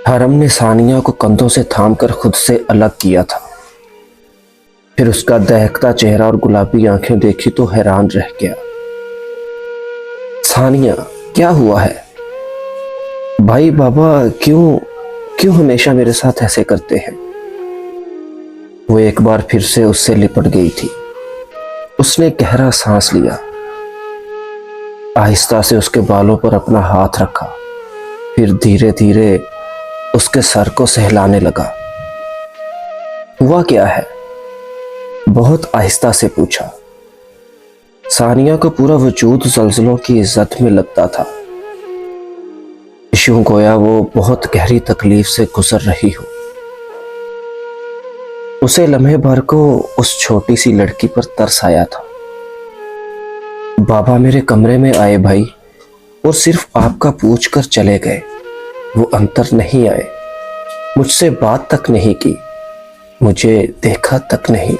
हरम ने सानिया को कंधों से थामकर खुद से अलग किया था। फिर उसका दहकता चेहरा और गुलाबी आंखें देखी तो हैरान रह गया। सानिया, क्या हुआ है? भाई बाबा क्यों क्यों हमेशा मेरे साथ ऐसे करते हैं? वो एक बार फिर से उससे लिपट गई थी। उसने गहरा सांस लिया, आहिस्ता से उसके बालों पर अपना हाथ रखा, फिर धीरे धीरे उसके सर को सहलाने लगा। हुआ क्या है? बहुत आहिस्ता से पूछा। सानिया का पूरा वजूद ज़लज़लों की इज्जत में लगता था। यूं गोया वो बहुत गहरी तकलीफ से गुजर रही हो। उसे लम्हे भर को उस छोटी सी लड़की पर तरस आया था। बाबा मेरे कमरे में आए भाई, और सिर्फ आपका पूछ कर चले गए। वो अंदर नहीं आए, मुझसे बात तक नहीं की, मुझे देखा तक नहीं।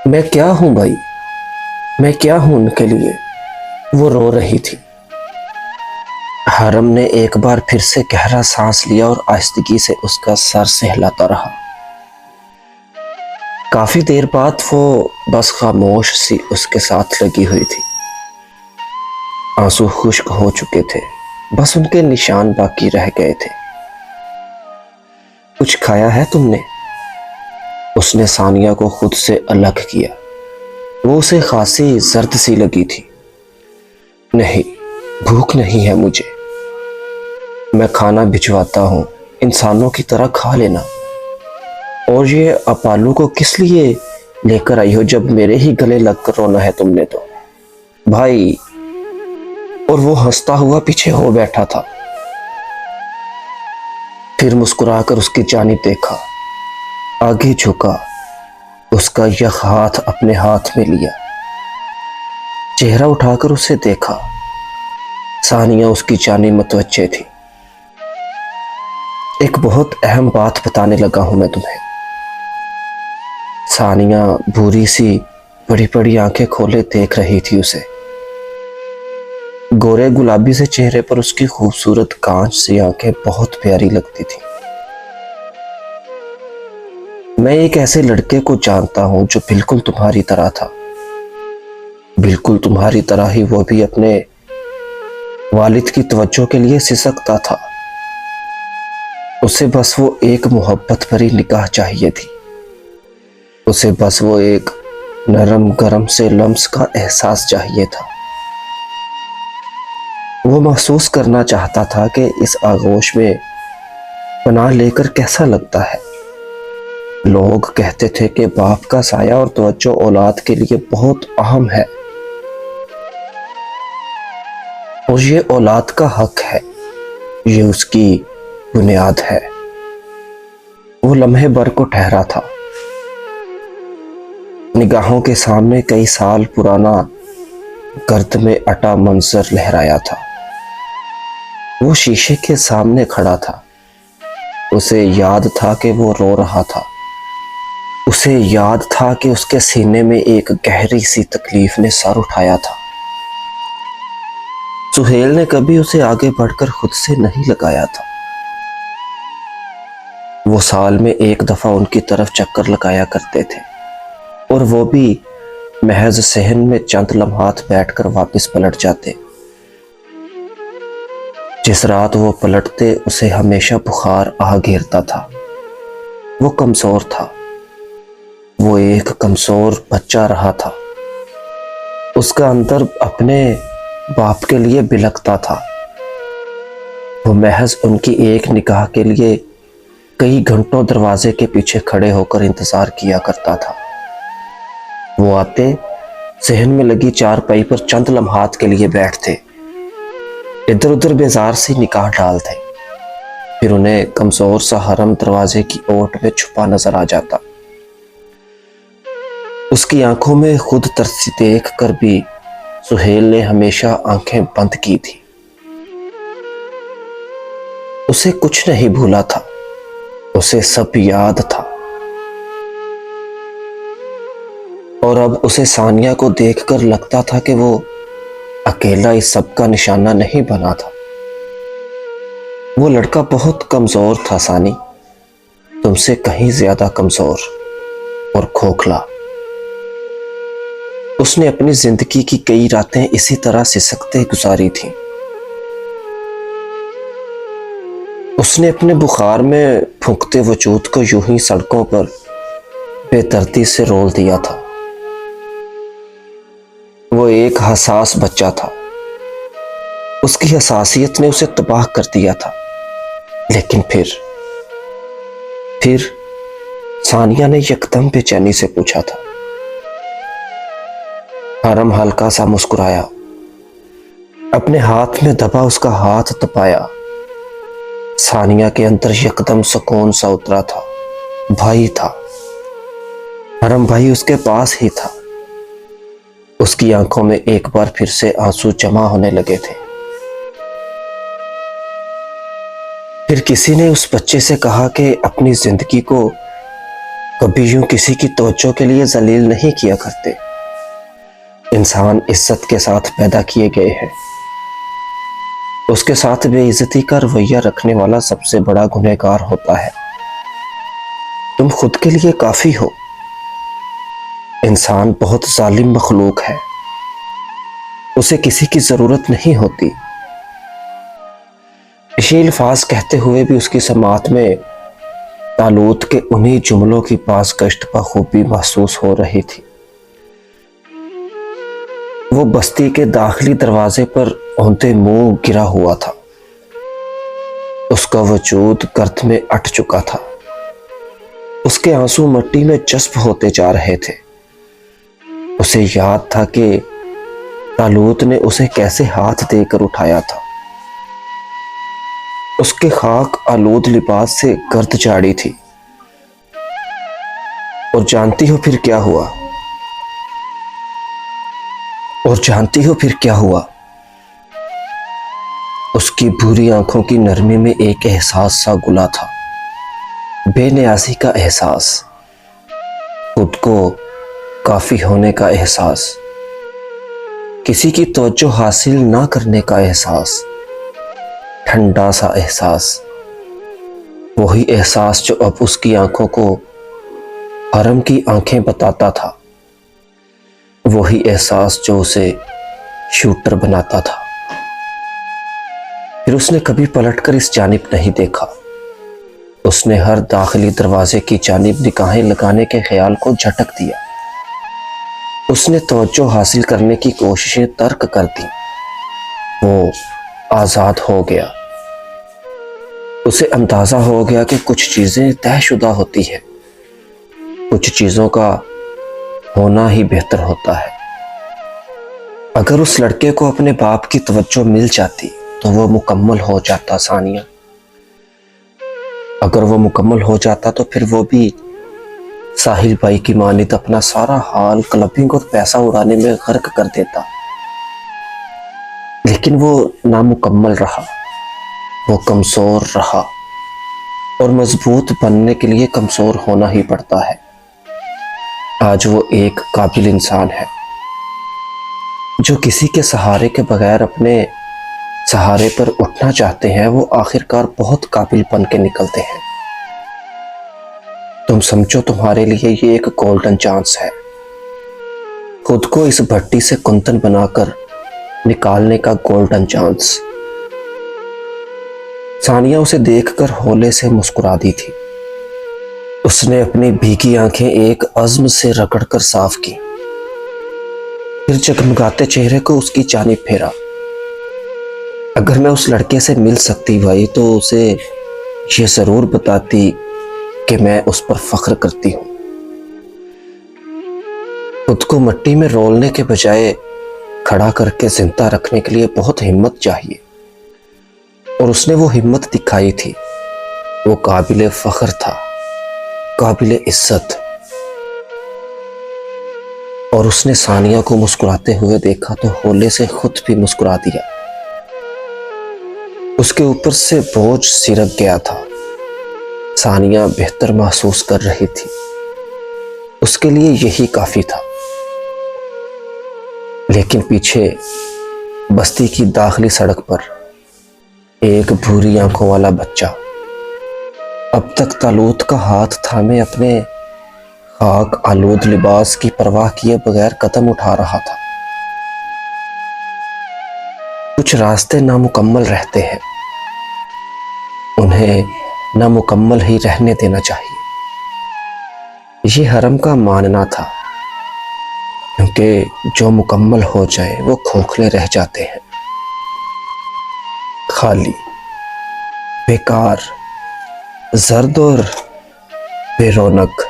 मैं क्या हूं भाई, मैं क्या हूं उनके लिए? वो रो रही थी। हरम ने एक बार फिर से गहरा सांस लिया और आहिस्तगी से उसका सर सहलाता रहा। काफी देर बाद वो बस खामोश सी उसके साथ लगी हुई थी। आंसू खुश्क हो चुके थे, बस उनके निशान बाकी रह गए थे। कुछ खाया है तुमने? उसने सानिया को खुद से अलग किया। वो उसे खांसी जर्द सी लगी थी। नहीं, भूख नहीं है मुझे। मैं खाना भिजवाता हूं, इंसानों की तरह खा लेना। और ये अपालू को किस लिए लेकर आई हो जब मेरे ही गले लगकर रोना है तुमने तो? भाई। और वो हंसता हुआ पीछे हो बैठा था। फिर मुस्कुराकर उसकी जानिब देखा, आगे झुका, उसका यह हाथ अपने हाथ में लिया, चेहरा उठाकर उसे देखा। सानिया उसकी जानिब मुतवज्जे थी। एक बहुत अहम बात बताने लगा हूं मैं तुम्हें। सानिया भूरी सी बड़ी बड़ी आंखें खोले देख रही थी उसे। गोरे गुलाबी से चेहरे पर उसकी खूबसूरत कांच सी आंखें बहुत प्यारी लगती थी। मैं एक ऐसे लड़के को जानता हूं जो बिल्कुल तुम्हारी तरह था। बिल्कुल तुम्हारी तरह ही वो भी अपने वालिद की तवज्जो के लिए सिसकता था। उसे बस वो एक मोहब्बत भरी निगाह चाहिए थी। उसे बस वो एक नरम गरम से लम्स का एहसास चाहिए था। वो महसूस करना चाहता था कि इस आगोश में पनाह लेकर कैसा लगता है। लोग कहते थे कि बाप का साया और तवज्जो औलाद के लिए बहुत अहम है, और ये औलाद का हक है, ये उसकी बुनियाद है। वो लम्हे भर को ठहरा था। निगाहों के सामने कई साल पुराना गर्द में अटा मंजर लहराया था। वो शीशे के सामने खड़ा था। उसे याद था कि वो रो रहा था। उसे याद था कि उसके सीने में एक गहरी सी तकलीफ ने सर उठाया था। सुहेल ने कभी उसे आगे बढ़कर खुद से नहीं लगाया था। वो साल में एक दफा उनकी तरफ चक्कर लगाया करते थे, और वो भी महज सहन में चंद लम्हात बैठकर वापस पलट जाते। जिस रात वो पलटते उसे हमेशा बुखार आ घेरता था। वो कमजोर था। वो एक कमजोर बच्चा रहा था। उसका अंदर अपने बाप के लिए बिलखता था। वो महज उनकी एक निगाह के लिए कई घंटों दरवाजे के पीछे खड़े होकर इंतजार किया करता था। वो आते, सहन में लगी चारपाई पर चंद लम्हात के लिए बैठते, इधर उधर बेजार सी निगाह डालते, फिर उन्हें कमजोर सा हरम दरवाजे की ओट में छुपा नजर आ जाता। उसकी आंखों में खुद तरसी देख कर भी सुहेल ने हमेशा आंखें बंद की थी। उसे कुछ नहीं भूला था, उसे सब याद था। और अब उसे सानिया को देखकर लगता था कि वो अकेला इस सब का निशाना नहीं बना था। वो लड़का बहुत कमजोर था सानी, तुमसे कहीं ज्यादा कमजोर और खोखला। उसने अपनी जिंदगी की कई रातें इसी तरह सिसकते गुजारी थीं। उसने अपने बुखार में फूंकते वजूद को यूं ही सड़कों पर बेदर्दी से रोल दिया था। वो एक हसास बच्चा था, उसकी हसासियत ने उसे तबाह कर दिया था। लेकिन फिर सानिया ने यकदम बेचैनी से पूछा था। हरम हल्का सा मुस्कुराया, अपने हाथ में दबा उसका हाथ दबाया। सानिया के अंदर यकदम सुकून सा उतरा था। भाई था, हरम भाई उसके पास ही था। उसकी आंखों में एक बार फिर से आंसू जमा होने लगे थे। फिर किसी ने उस बच्चे से कहा कि अपनी जिंदगी को कभी यूं किसी की तवज्जो के लिए जलील नहीं किया करते। इंसान इज्जत के साथ पैदा किए गए हैं। उसके साथ बेइज्जती का रवैया रखने वाला सबसे बड़ा गुनहगार होता है। तुम खुद के लिए काफी हो। इंसान बहुत जालिम मखलूक है, उसे किसी की जरूरत नहीं होती। ये अल्फाज कहते हुए भी उसकी समात में तालूत के उन्हीं जुमलों की पास गश्त बखूबी महसूस हो रही थी। वो बस्ती के दाखिली दरवाजे पर औंधे मुंह गिरा हुआ था। उसका वजूद गर्त में अट चुका था। उसके आंसू मिट्टी में जज्ब होते जा रहे थे। उसे याद था कि तालूत ने उसे कैसे हाथ देकर उठाया था। उसके खाक आलूद लिबास से गर्द झाड़ी थी। और जानती हो फिर क्या हुआ? उसकी भूरी आंखों की नरमी में एक एहसास सा गुला था, बेनियाजी का एहसास, खुद को काफी होने का एहसास, किसी की तवज्जो हासिल ना करने का एहसास, ठंडा सा एहसास। वही एहसास जो अब उसकी आंखों को हरम की आंखें बताता था। वही एहसास जो उसे शूटर बनाता था। फिर उसने कभी पलटकर इस जानिब नहीं देखा। उसने हर दाखिली दरवाजे की जानिब निगाहें लगाने के ख्याल को झटक दिया। उसने तवज्जो हासिल करने की कोशिशें तर्क कर दी। वो आजाद हो गया। उसे अंदाजा हो गया कि कुछ चीजें तयशुदा होती हैं, कुछ चीजों का होना ही बेहतर होता है। अगर उस लड़के को अपने बाप की तवज्जो मिल जाती तो वो मुकम्मल हो जाता सानिया। अगर वो मुकम्मल हो जाता तो फिर वो भी साहिल भाई की मानित अपना सारा हाल क्लबिंग और पैसा उड़ाने में गर्क कर देता। लेकिन वो नामुकम्मल रहा, वो कमजोर रहा, और मजबूत बनने के लिए कमजोर होना ही पड़ता है। आज वो एक काबिल इंसान है जो किसी के सहारे के बगैर अपने सहारे पर उठना चाहते हैं। वो आखिरकार बहुत काबिल बन के निकलते हैं। तुम समझो तुम्हारे लिए ये एक गोल्डन चांस है, खुद को इस भट्टी से कुंदन बनाकर निकालने का गोल्डन चांस। सानिया उसे देखकर होले से मुस्कुरा दी थी। उसने अपनी भीगी आंखें एक अज़्म से रगड़कर साफ की, फिर जगमगाते चेहरे को उसकी जानिब फेरा। अगर मैं उस लड़के से मिल सकती भाई तो उसे ये जरूर बताती कि मैं उस पर फख्र करती हूं। खुद को मिट्टी में रोलने के बजाय खड़ा करके जिंदा रखने के लिए बहुत हिम्मत चाहिए, और उसने वो हिम्मत दिखाई थी। वो काबिल फख्र था, काबिल इज्जत। और उसने सानिया को मुस्कुराते हुए देखा तो होले से खुद भी मुस्कुरा दिया। उसके ऊपर से बोझ सिरक गया था। सानिया बेहतर महसूस कर रही थी। उसके लिए यही काफी था। लेकिन पीछे बस्ती की दाखिली सड़क पर एक भूरी आंखों वाला बच्चा अब तक तालूत का हाथ थामे अपने खाक आलूद लिबास की परवाह किए बगैर कदम उठा रहा था। कुछ रास्ते नामुकम्मल रहते हैं, उन्हें नामुकम्मल ही रहने देना चाहिए। ये हरम का मानना था, क्योंकि जो मुकम्मल हो जाए वो खोखले रह जाते हैं, खाली, बेकार, जर्द और बेरौनक।